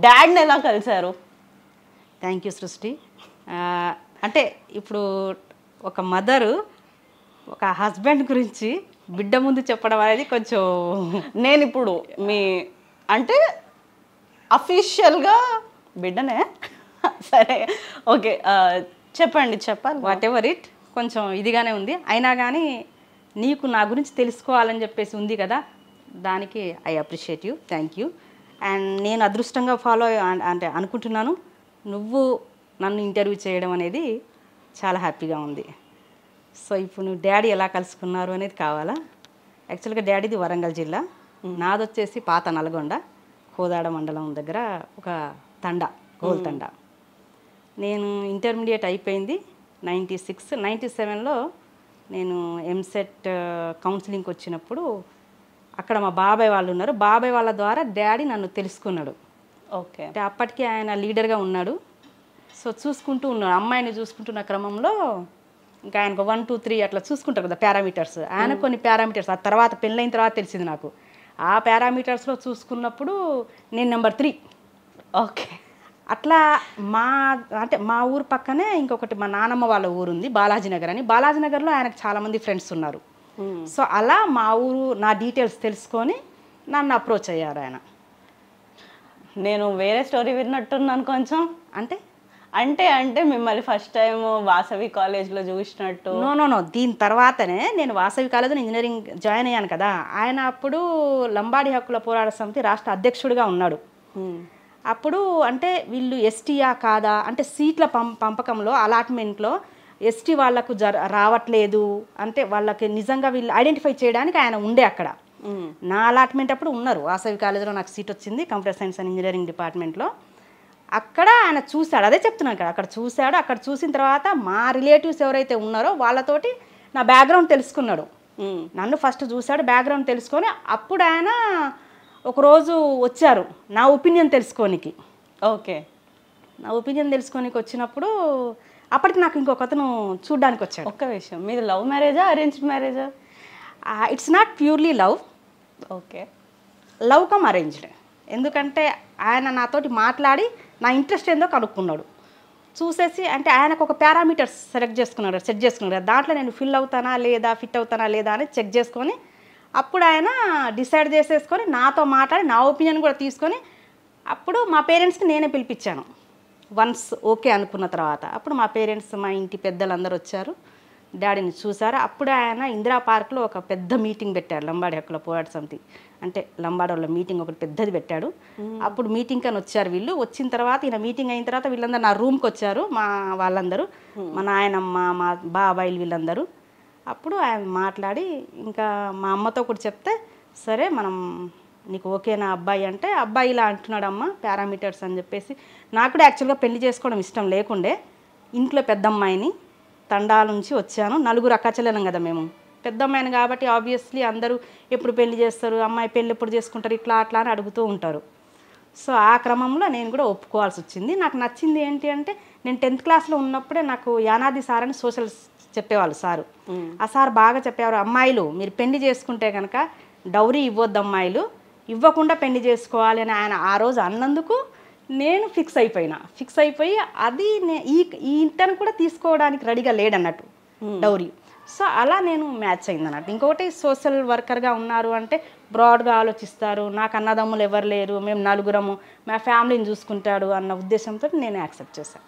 డాడ్ని ఎలా కలిసారు? Thank you సృష్టి. అంటే ఇప్పుడు ఒక మదరు ఒక హస్బెండ్ గురించి బిడ్డ ముందు చెప్పడం అనేది కొంచెం నేను ఇప్పుడు మీ అంటే అఫీషియల్గా బిడ్డనే సరే ఓకే చెప్పండి చెప్పాలి. వాట్ ఎవర్ ఇట్ కొంచెం ఇదిగానే ఉంది. అయినా కానీ నీకు నా గురించి తెలుసుకోవాలని చెప్పేసి ఉంది కదా, దానికి I appreciate you, thank you. And నేను అదృష్టంగా ఫాలో అంటే అనుకుంటున్నాను. నువ్వు నన్ను ఇంటర్వ్యూ చేయడం అనేది చాలా హ్యాపీగా ఉంది. సో ఇప్పుడు నువ్వు డాడీ ఎలా కలుసుకున్నారు అనేది కావాలా? యాక్చువల్గా డాడీది వరంగల్ జిల్లా, నాది వచ్చేసి పాత నల్గొండ కోదాడ మండలం దగ్గర ఒక తండా, గోల్ తండా. నేను ఇంటర్మీడియట్ అయిపోయింది 96. 97లో నేను ఎంసెట్ కౌన్సిలింగ్కి వచ్చినప్పుడు అక్కడ మా బాబాయ్ వాళ్ళు ఉన్నారు. బాబాయ్ వాళ్ళ ద్వారా డాడీ నన్ను తెలుసుకున్నాడు. ఓకే. అంటే అప్పటికి ఆయన లీడర్గా ఉన్నాడు. సో చూసుకుంటూ ఉన్నాడు, అమ్మాయిని చూసుకుంటున్న క్రమంలో ఇంకా ఆయనకు 1, 2, 3 అట్లా చూసుకుంటారు కదా పారామీటర్స్. ఆయన కొన్ని పారామీటర్స్ ఆ తర్వాత పెళ్ళైన తర్వాత తెలిసింది నాకు. ఆ పారామీటర్స్లో చూసుకున్నప్పుడు నేను నెంబర్ 3. ఓకే. అట్లా మా ఊరు పక్కనే ఇంకొకటి మా నానమ్మ వాళ్ళ ఊరు ఉంది, బాలాజీనగర్ అని. బాలాజీనగర్లో ఆయనకు చాలామంది ఫ్రెండ్స్ ఉన్నారు. సో అలా మా ఊరు నా డీటెయిల్స్ తెలుసుకొని నన్ను అప్రోచ్ అయ్యారు ఆయన. నేను వేరే స్టోరీ విన్నట్టున్నాను కొంచెం. అంటే అంటే మిమ్మల్ని ఫస్ట్ టైం వాసవి కాలేజ్లో చూసినట్టు. నో దీని తర్వాతనే నేను వాసవి కాలేజ్లో ఇంజనీరింగ్ జాయిన్ అయ్యాను కదా. ఆయన అప్పుడు లంబాడి హక్కుల పోరాట సమితి రాష్ట్ర అధ్యక్షుడిగా ఉన్నాడు. అప్పుడు అంటే వీళ్ళు ఎస్టీయా కాదా అంటే సీట్ల పంపకంలో అలాట్మెంట్లో ఎస్టీ వాళ్ళకు రావట్లేదు అంటే వాళ్ళకి నిజంగా వీళ్ళు ఐడెంటిఫై చేయడానికి ఆయన ఉండే అక్కడ. నా అలాట్మెంట్ అప్పుడు ఉన్నారు వాసవి కాలేజీలో, నాకు సీట్ వచ్చింది కంప్యూటర్ సైన్స్ అండ్ ఇంజనీరింగ్ డిపార్ట్మెంట్లో. అక్కడ ఆయన చూశాడు, అదే చెప్తున్నాను కదా, అక్కడ చూశాడు. అక్కడ చూసిన తర్వాత మా రిలేటివ్స్ ఎవరైతే ఉన్నారో వాళ్ళతోటి నా బ్యాక్గ్రౌండ్ తెలుసుకున్నాడు. నన్ను ఫస్ట్ చూశాడు, బ్యాక్గ్రౌండ్ తెలుసుకొని అప్పుడు ఆయన ఒకరోజు వచ్చారు నా ఒపీనియన్ తెలుసుకోనికి. ఓకే. నా ఒపీనియన్ తెలుసుకోనికి వచ్చినప్పుడు అప్పటికి నాకు ఇంకొక అతను చూడ్డానికి వచ్చాడు. ఒక్క విషయం, మీది లవ్ మ్యారేజా అరేంజ్డ్ మ్యారేజా? It's not purely love. Okay. Love come arranged. ఎందుకంటే ఆయన నాతోటి మాట్లాడి నా ఇంట్రెస్ట్ ఏందో కనుక్కున్నాడు. చూసేసి అంటే ఆయనకు ఒక పారామీటర్స్ సెట్ చేసుకున్నాడు. దాంట్లో నేను ఫిల్ అవుతానా లేదా, ఫిట్ అవుతానా లేదా అని చెక్ చేసుకొని అప్పుడు ఆయన డిసైడ్ చేసేసుకొని నాతో మాట్లాడి నా ఒపీనియన్ కూడా తీసుకొని అప్పుడు మా పేరెంట్స్కి నేనే పిలిపించాను. వన్స్ ఓకే అనుకున్న తర్వాత అప్పుడు మా పేరెంట్స్, మా ఇంటి పెద్దలందరూ వచ్చారు, డాడీని చూసారు. అప్పుడు ఆయన ఇందిరా పార్క్లో ఒక పెద్ద మీటింగ్ పెట్టాడు, లంబాడి హక్కుల పోరాట సమితి అంటే లంబాడి వాళ్ళ మీటింగ్ ఒకటి పెద్దది పెట్టాడు. అప్పుడు మీటింగ్ అని వచ్చారు వీళ్ళు. వచ్చిన తర్వాత ఈయన మీటింగ్ అయిన తర్వాత వీళ్ళందరూ నా రూమ్కి వచ్చారు, మా వాళ్ళందరూ, మా నాయనమ్మ, మా బాబాయిలు వీళ్ళందరూ. అప్పుడు ఆయన మాట్లాడి ఇంకా మా అమ్మతో కూడా చెప్తే, సరే మనం నీకు ఓకేనా అబ్బాయి అంటే, అబ్బాయి ఇలా అంటున్నాడు అమ్మ పారామీటర్స్ అని చెప్పేసి. నాకు కూడా యాక్చువల్గా పెళ్లి చేసుకోవడం ఇష్టం లేకుండే. ఇంట్లో పెద్దమ్మాయిని తండాల నుంచి వచ్చాను, 4 అక్కచెల్లెలం కదా మేము, పెద్దమ్మాయిని కాబట్టి ఆబ్వియస్లీ అందరూ ఎప్పుడు పెళ్లి చేస్తారు, అమ్మాయి పెళ్ళి ఎప్పుడు చేసుకుంటారు, ఇట్లా అట్లా అని అడుగుతూ ఉంటారు. సో ఆ క్రమంలో నేను కూడా ఒప్పుకోవాల్సి వచ్చింది. నాకు నచ్చింది ఏంటి అంటే, నేను 10th క్లాస్లో ఉన్నప్పుడే నాకు యానాది సార్ అని సోషల్ చెప్పేవాళ్ళు సారు. ఆ సార్ బాగా చెప్పేవారు, అమ్మాయిలు మీరు పెళ్లి చేసుకుంటే కనుక డౌరీ ఇవ్వద్దు, అమ్మాయిలు ఇవ్వకుండా పెళ్లి చేసుకోవాలి అని ఆయన ఆ రోజు అన్నందుకు నేను ఫిక్స్ అయిపోయి అది ఈ ఇంటర్ని కూడా తీసుకోవడానికి రెడీగా లేడన్నట్టు డౌరీ. సో అలా నేను మ్యాచ్ అయింది అన్నట్టు. ఇంకొకటి సోషల్ వర్కర్గా ఉన్నారు అంటే బ్రాడ్గా ఆలోచిస్తారు, నాకు అన్నదమ్ములు ఎవరు లేరు, మేము 4 మా ఫ్యామిలీని చూసుకుంటాడు అన్న ఉద్దేశంతో నేను యాక్సెప్ట్ చేశాను.